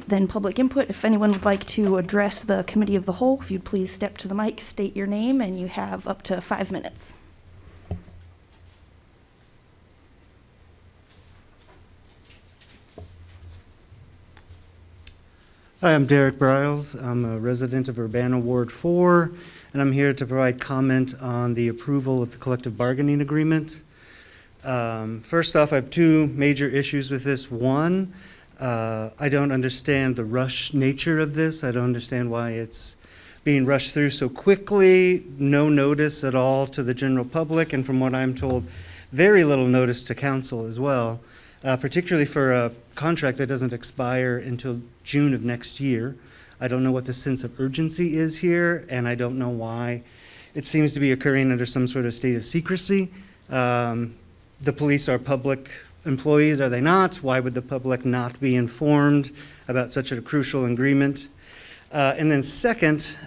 then public input. If anyone would like to address the committee of the whole, if you'd please step to the mic, state your name, and you have up to 5 minutes. Hi, I'm Derek Briles. I'm a resident of Urbana Ward 4, and I'm here to provide comment on the approval of the collective bargaining agreement. First off, I have two major issues with this. One, I don't understand the rush nature of this. I don't understand why it's being rushed through so quickly, no notice at all to the general public, and from what I'm told, very little notice to council as well, particularly for a contract that doesn't expire until June of next year. I don't know what the sense of urgency is here, and I don't know why it seems to be occurring under some sort of state of secrecy. The police are public employees, are they not? Why would the public not be informed about such a crucial agreement? And then second,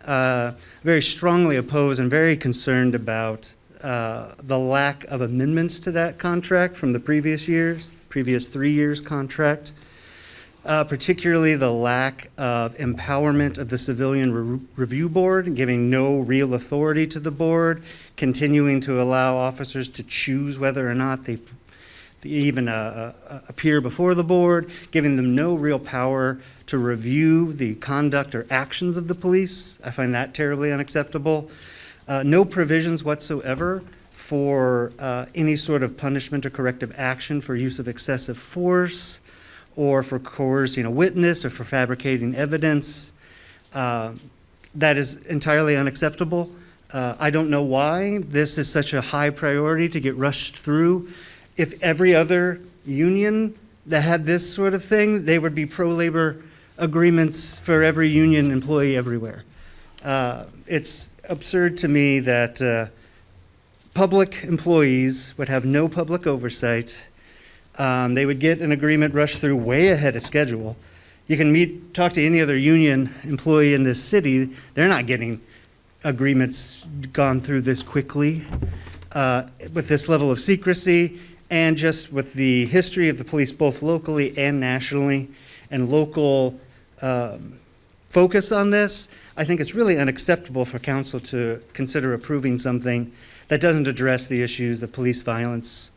very strongly oppose and very concerned about the lack of amendments to that contract from the previous 3 years contract, particularly the lack of empowerment of the Civilian Review Board, giving no real authority to the board, continuing to allow officers to choose whether or not they even appear before the board, giving them no real power to review the conduct or actions of the police. I find that terribly unacceptable. No provisions whatsoever for any sort of punishment or corrective action for use of excessive force or for coercing a witness or for fabricating evidence. That is entirely unacceptable. I don't know why this is such a high priority to get rushed through. If every other union that had this sort of thing, they would be pro-labor agreements for every union employee everywhere. It's absurd to me that public employees would have no public oversight. They would get an agreement rushed through way ahead of schedule. You can talk to any other union employee in this city, they're not getting agreements gone through this quickly with this level of secrecy, and just with the history of the police both locally and nationally and local focus on this. I think it's really unacceptable for council to consider approving something that doesn't address the issues of police violence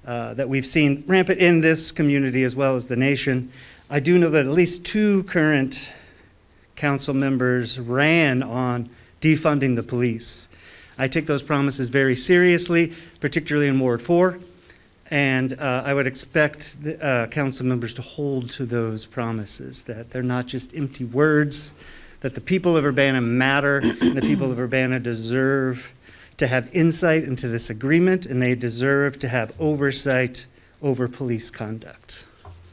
that we've seen rampant in this community as well as the nation. I do know that at least 2 current council members ran on defunding the police. I take those promises very seriously, particularly in Ward 4, and I would expect the, council members to hold to those promises, that they're not just empty words, that the people of Urbana matter, and the people of Urbana deserve to have insight into this agreement, and they deserve to have oversight over police conduct.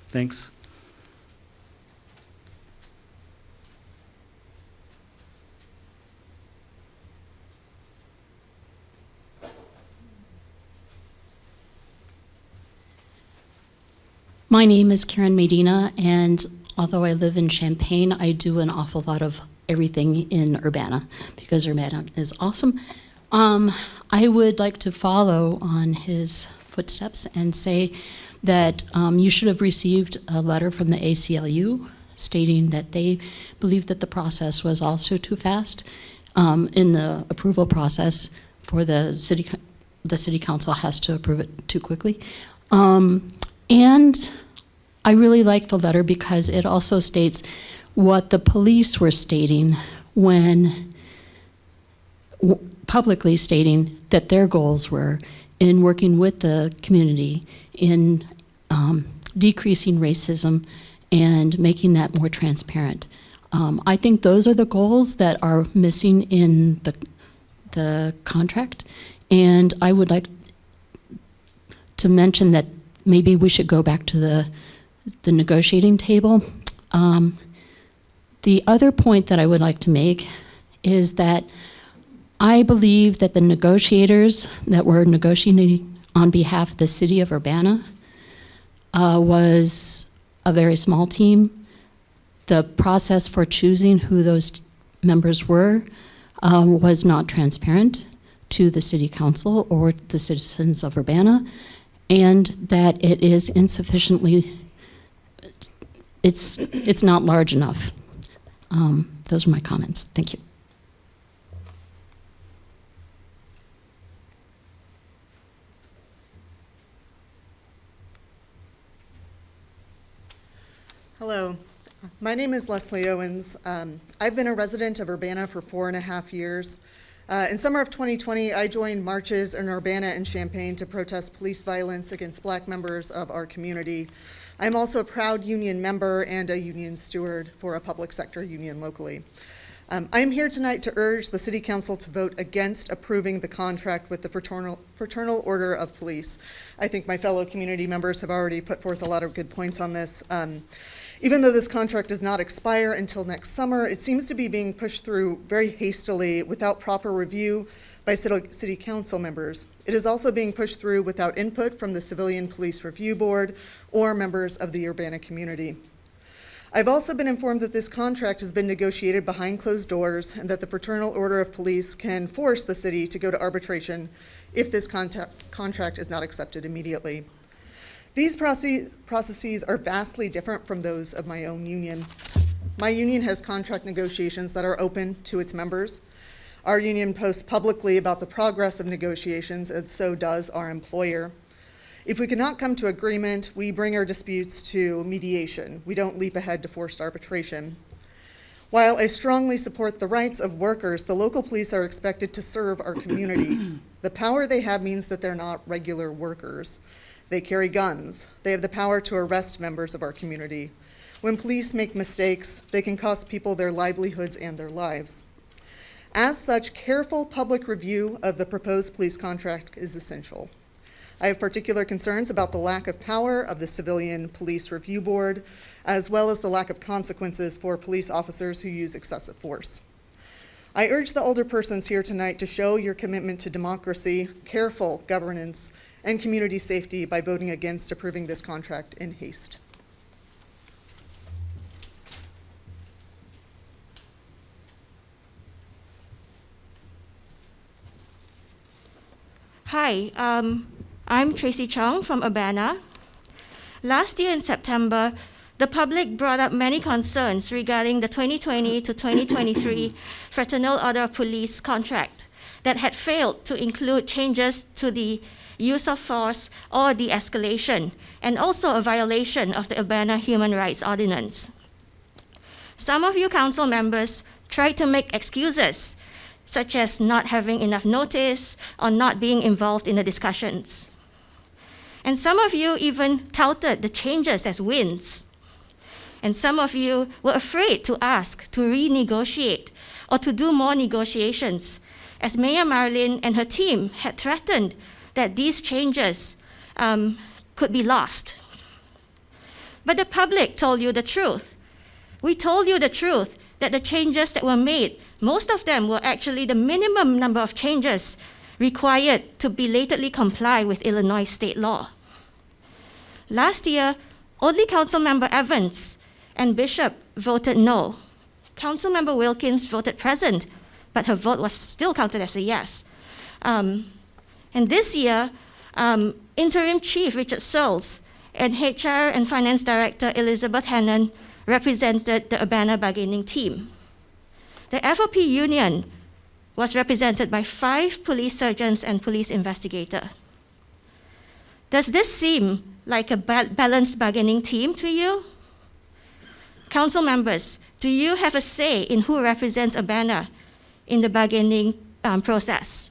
Thanks. My name is Karen Medina, and although I live in Champaign, I do an awful lot of everything in Urbana because Urbana is awesome. I would like to follow on his footsteps and say that you should have received a letter from the ACLU stating that they believe that the process was also too fast in the approval process for the city council has to approve it too quickly. And I really like the letter because it also states what the police were stating when publicly stating that their goals were in working with the community in decreasing racism and making that more transparent. I think those are the goals that are missing in the contract, and I would like to mention that maybe we should go back to the negotiating table. The other point that I would like to make is that I believe that the negotiators that were negotiating on behalf of the city of Urbana was a very small team. The process for choosing who those members were was not transparent to the city council or the citizens of Urbana, and that it is insufficiently it's not large enough. Those are my comments. Thank you. Hello, my name is Leslie Owens. I've been a resident of Urbana for 4.5 years. In summer of 2020, I joined marches in Urbana and Champaign to protest police violence against Black members of our community. I'm also a proud union member and a union steward for a public sector union locally. I am here tonight to urge the City Council to vote against approving the contract with the Fraternal Order of Police. I think my fellow community members have already put forth a lot of good points on this. Even though this contract does not expire until next summer, it seems to be being pushed through very hastily without proper review by City Council members. It is also being pushed through without input from the Civilian Police Review Board or members of the Urbana community. I've also been informed that this contract has been negotiated behind closed doors and that the Fraternal Order of Police can force the city to go to arbitration if this contract is not accepted immediately. These processes are vastly different from those of my own union. My union has contract negotiations that are open to its members. Our union posts publicly about the progress of negotiations, and so does our employer. If we cannot come to agreement, we bring our disputes to mediation. We don't leap ahead to forced arbitration. While I strongly support the rights of workers, the local police are expected to serve our community. The power they have means that they're not regular workers. They carry guns. They have the power to arrest members of our community. When police make mistakes, they can cost people their livelihoods and their lives. As such, careful public review of the proposed police contract is essential. I have particular concerns about the lack of power of the Civilian Police Review Board, as well as the lack of consequences for police officers who use excessive force. I urge the alderpersons here tonight to show your commitment to democracy, careful governance, and community safety by voting against approving this contract in haste. Hi, I'm Tracy Chung from Urbana. Last year in September, the public brought up many concerns regarding the 2020 to 2023 Fraternal Order of Police contract that had failed to include changes to the use of force or de-escalation, and also a violation of the Urbana Human Rights Ordinance. Some of you council members tried to make excuses, such as not having enough notice or not being involved in the discussions. And some of you even touted the changes as wins. And some of you were afraid to ask to renegotiate or to do more negotiations, as Mayor Marlin and her team had threatened that these changes could be lost. But the public told you the truth. We told you the truth that the changes that were made, most of them were actually the minimum number of changes required to belatedly comply with Illinois state law. Last year, only Councilmember Evans and Bishop voted no. Councilmember Wilkins voted present, but her vote was still counted as a yes. And this year, Interim Chief Richard Searles and HR and Finance Director Elizabeth Hannon represented the Urbana bargaining team. The FOP union was represented by 5 police surgeons and police investigators. Does this seem like a balanced bargaining team to you? Council members, do you have a say in who represents Urbana in the bargaining process?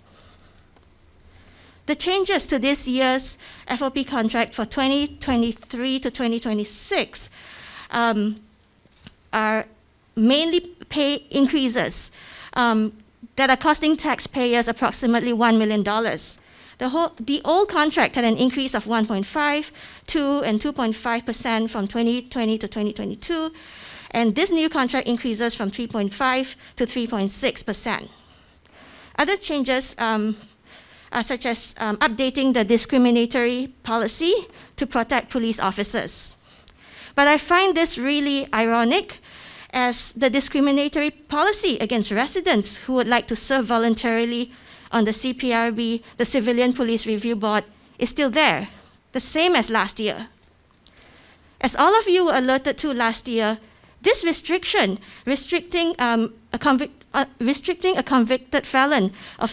The changes to this year's FOP contract for 2023 to 2026 are mainly pay increases that are costing taxpayers approximately $1 million. The old contract had an increase of 1.5%, 2%, and 2.5% from 2020 to 2022, and this new contract increases from 3.5% to 3.6%. Other changes such as updating the discriminatory policy to protect police officers. But I find this really ironic, as the discriminatory policy against residents who would like to serve voluntarily on the CPRB, the Civilian Police Review Board, is still there, the same as last year. As all of you were alerted to last year, this restricting a convicted felon of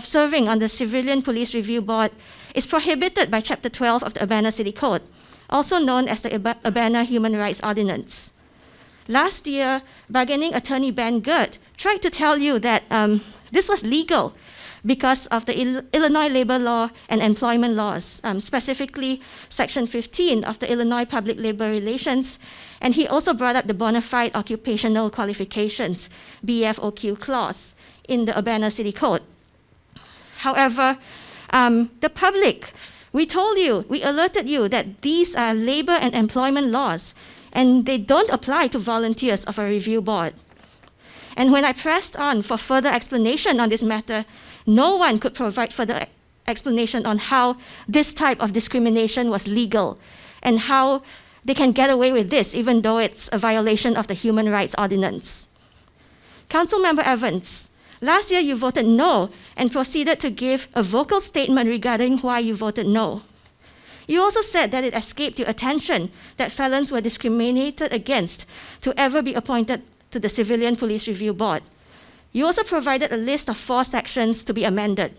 serving on the Civilian Police Review Board is prohibited by Chapter 12 of the Urbana City Code, also known as the Urbana Human Rights Ordinance. Last year, bargaining attorney Ben Gert tried to tell you that this was legal because of the Illinois labor law and employment laws, specifically Section 15 of the Illinois Public Labor Relations, and he also brought up the bona fide occupational qualifications, BFOQ clause, in the Urbana City Code. However, the public, we alerted you that these are labor and employment laws, and they don't apply to volunteers of a review board. And when I pressed on for further explanation on this matter, no one could provide further explanation on how this type of discrimination was legal and how they can get away with this even though it's a violation of the Human Rights Ordinance. Councilmember Evans, last year you voted no and proceeded to give a vocal statement regarding why you voted no. You also said that it escaped your attention that felons were discriminated against to ever be appointed to the Civilian Police Review Board. You also provided a list of 4 sections to be amended.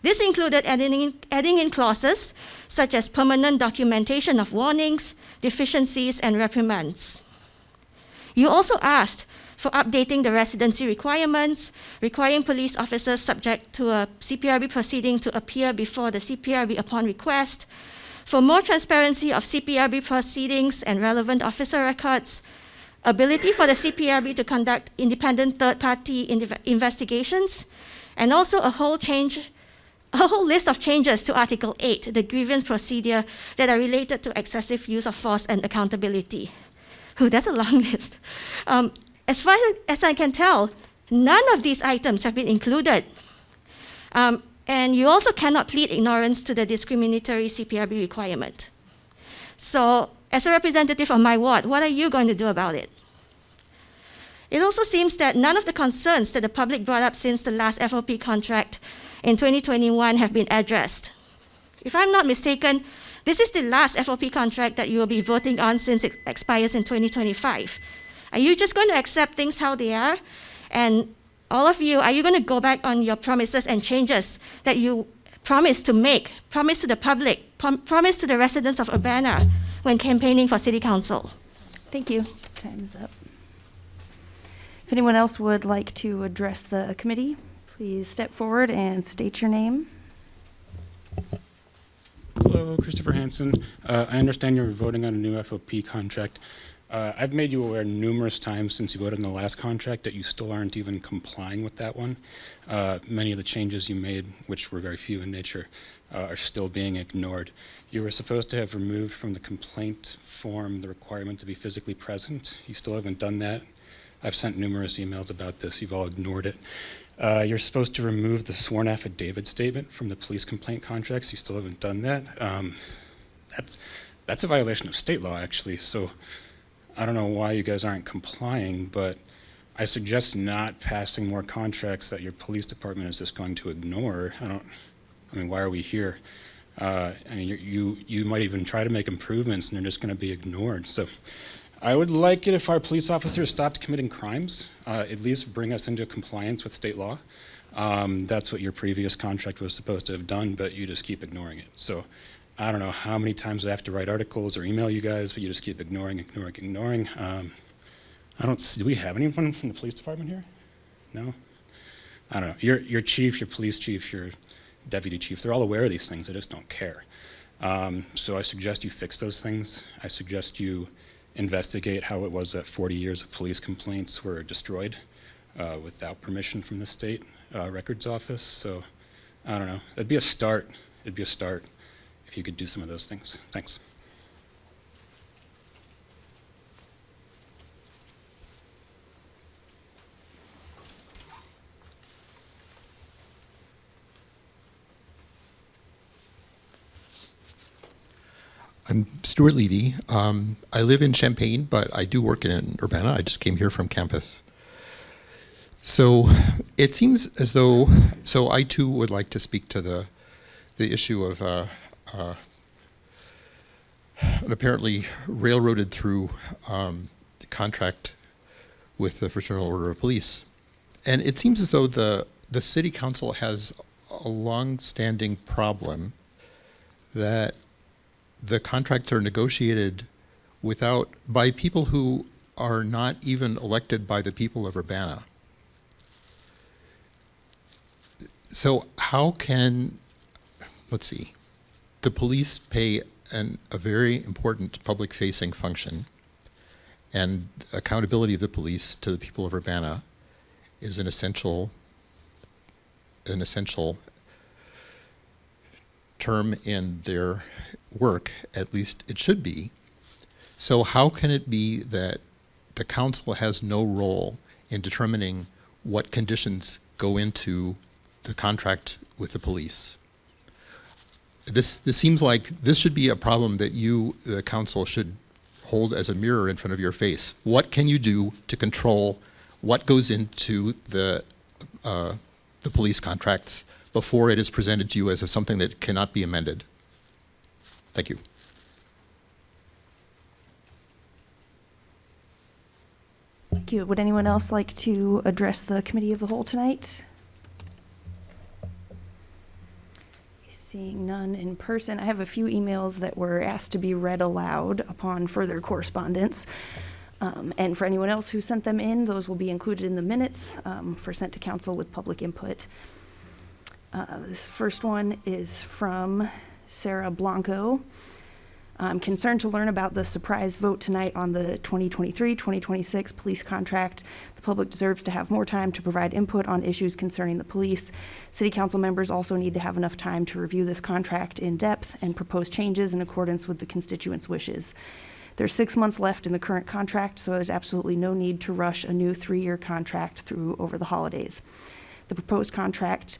This included adding in clauses such as permanent documentation of warnings, deficiencies, and reprimands. You also asked for updating the residency requirements, requiring police officers subject to a CPRB proceeding to appear before the CPRB upon request, for more transparency of CPRB proceedings and relevant officer records, ability for the CPRB to conduct independent third-party investigations, and also a whole list of changes to Article 8, the grievance procedure that are related to excessive use of force and accountability. Oh, that's a long list. As far as I can tell, none of these items have been included. And you also cannot plead ignorance to the discriminatory CPRB requirement. So, as a representative of my ward, what are you going to do about it? It also seems that none of the concerns that the public brought up since the last FOP contract in 2021 have been addressed. If I'm not mistaken, this is the last FOP contract that you will be voting on since it expires in 2025. Are you just going to accept things how they are? And all of you, are you going to go back on your promises and changes that you promised to make, promise to the public, promise to the residents of Urbana when campaigning for City Council? Thank you. Time's up. If anyone else would like to address the committee, please step forward and state your name. Hello, Christopher Hansen. I understand you're voting on a new FOP contract. I've made you aware numerous times since you voted on the last contract that you still aren't even complying with that one. Many of the changes you made, which were very few in nature, are still being ignored. You were supposed to have removed from the complaint form the requirement to be physically present. You still haven't done that. I've sent numerous emails about this. You've all ignored it. You're supposed to remove the sworn affidavit statement from the police complaint contracts. You still haven't done that. That's a violation of state law, actually. So I don't know why you guys aren't complying, but I suggest not passing more contracts that your police department is just going to ignore. I mean, why are we here? I mean, you might even try to make improvements and they're just going to be ignored. So I would like it if our police officers stopped committing crimes, at least bring us into compliance with state law. That's what your previous contract was supposed to have done, but you just keep ignoring it. So I don't know how many times I have to write articles or email you guys, but you just keep ignoring. Do we have anyone from the police department here? No? I don't know. Your chief, your police chief, your deputy chief, they're all aware of these things. They just don't care. So I suggest you fix those things. I suggest you investigate how it was that 40 years of police complaints were destroyed without permission from the state records office. So I don't know. It'd be a start. It'd be a start if you could do some of those things. Thanks. I'm Stuart Levy. I live in Champaign, but I do work in Urbana. I just came here from campus. So it seems as though, I too would like to speak to the issue of apparently railroaded through the contract with the Fraternal Order of Police. And it seems as though the city council has a long-standing problem that the contracts are negotiated by people who are not even elected by the people of Urbana. So how can, let's see, the police pay a very important public-facing function, and accountability of the police to the people of Urbana is an essential term in their work, at least it should be. So how can it be that the council has no role in determining what conditions go into the contract with the police? This seems like this should be a problem that you, the council, should hold as a mirror in front of your face. What can you do to control what goes into the police contracts before it is presented to you as something that cannot be amended? Thank you. Thank you. Would anyone else like to address the committee of the whole tonight? Seeing none in person, I have a few emails that were asked to be read aloud upon further correspondence. And for anyone else who sent them in, those will be included in the minutes for sent to council with public input. This first one is from Sarah Blanco. I'm concerned to learn about the surprise vote tonight on the 2023-2026 police contract. The public deserves to have more time to provide input on issues concerning the police. City council members also need to have enough time to review this contract in depth and propose changes in accordance with the constituents' wishes. There's 6 months left in the current contract, so there's absolutely no need to rush a new 3-year contract through over the holidays. The proposed contract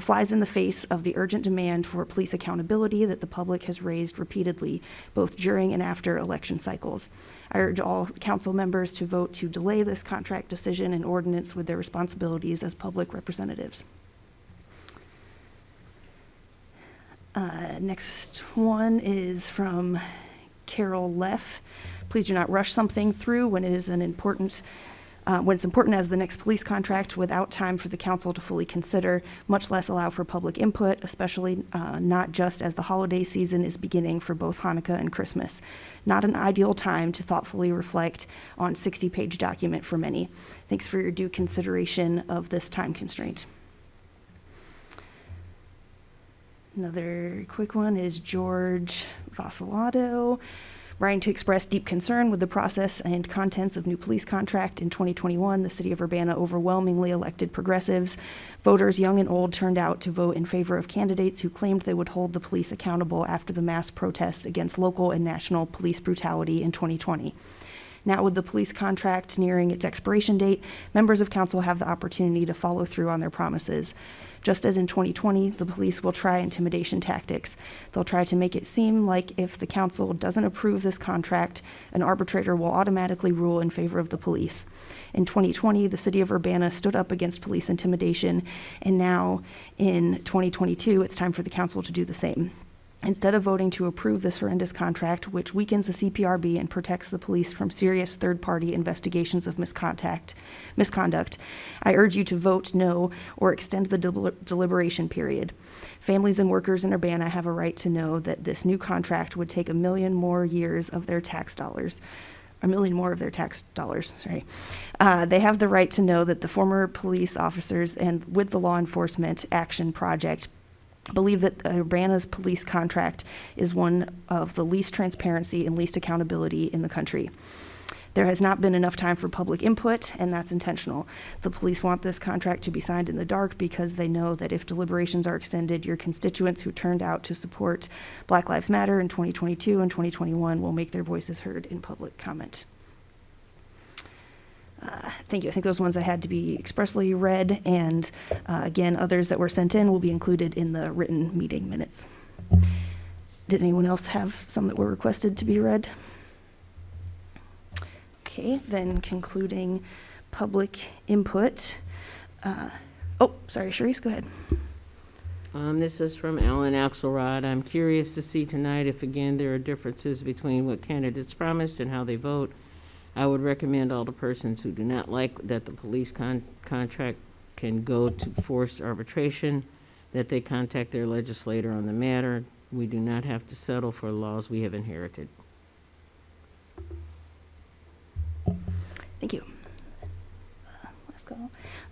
flies in the face of the urgent demand for police accountability that the public has raised repeatedly, both during and after election cycles. I urge all council members to vote to delay this contract decision and ordinance with their responsibilities as public representatives. Next one is from Carol Leff. Please do not rush something through when it is an important when it's important as the next police contract without time for the council to fully consider, much less allow for public input, especially not just as the holiday season is beginning for both Hanukkah and Christmas. Not an ideal time to thoughtfully reflect on 60-page document for many. Thanks for your due consideration of this time constraint. Another quick one is George Vacillato. Writing to express deep concern with the process and contents of new police contract. In 2021, the city of Urbana overwhelmingly elected progressives. Voters, young and old, turned out to vote in favor of candidates who claimed they would hold the police accountable after the mass protests against local and national police brutality in 2020. Now, with the police contract nearing its expiration date, members of council have the opportunity to follow through on their promises. Just as in 2020, the police will try intimidation tactics. They'll try to make it seem like if the council doesn't approve this contract, an arbitrator will automatically rule in favor of the police. In 2020, the city of Urbana stood up against police intimidation, and now in 2022, it's time for the council to do the same. Instead of voting to approve this horrendous contract, which weakens the CPRB and protects the police from serious third-party investigations of misconduct, I urge you to vote no or extend the deliberation period. Families and workers in Urbana have a right to know that this new contract would take 1 million more years of their tax dollars. 1 million more of their tax dollars, sorry. They have the right to know that the former police officers and with the Law Enforcement Action Project believe that Urbana's police contract is one of the least transparency and least accountability in the country. There has not been enough time for public input, and that's intentional. The police want this contract to be signed in the dark because they know that if deliberations are extended, your constituents who turned out to support Black Lives Matter in 2022 and 2021 will make their voices heard in public comment. Thank you. I think those ones I had to be expressly read, and again, others that were sent in will be included in the written meeting minutes. Did anyone else have some that were requested to be read? Okay, then concluding public input. Oh, sorry, Sharice, go ahead. This is from Alan Axelrod. I'm curious to see tonight if, again, there are differences between what candidates promised and how they vote. I would recommend all the persons who do not like that the police contract can go to forced arbitration, that they contact their legislator on the matter. We do not have to settle for laws we have inherited. Thank you. Last call.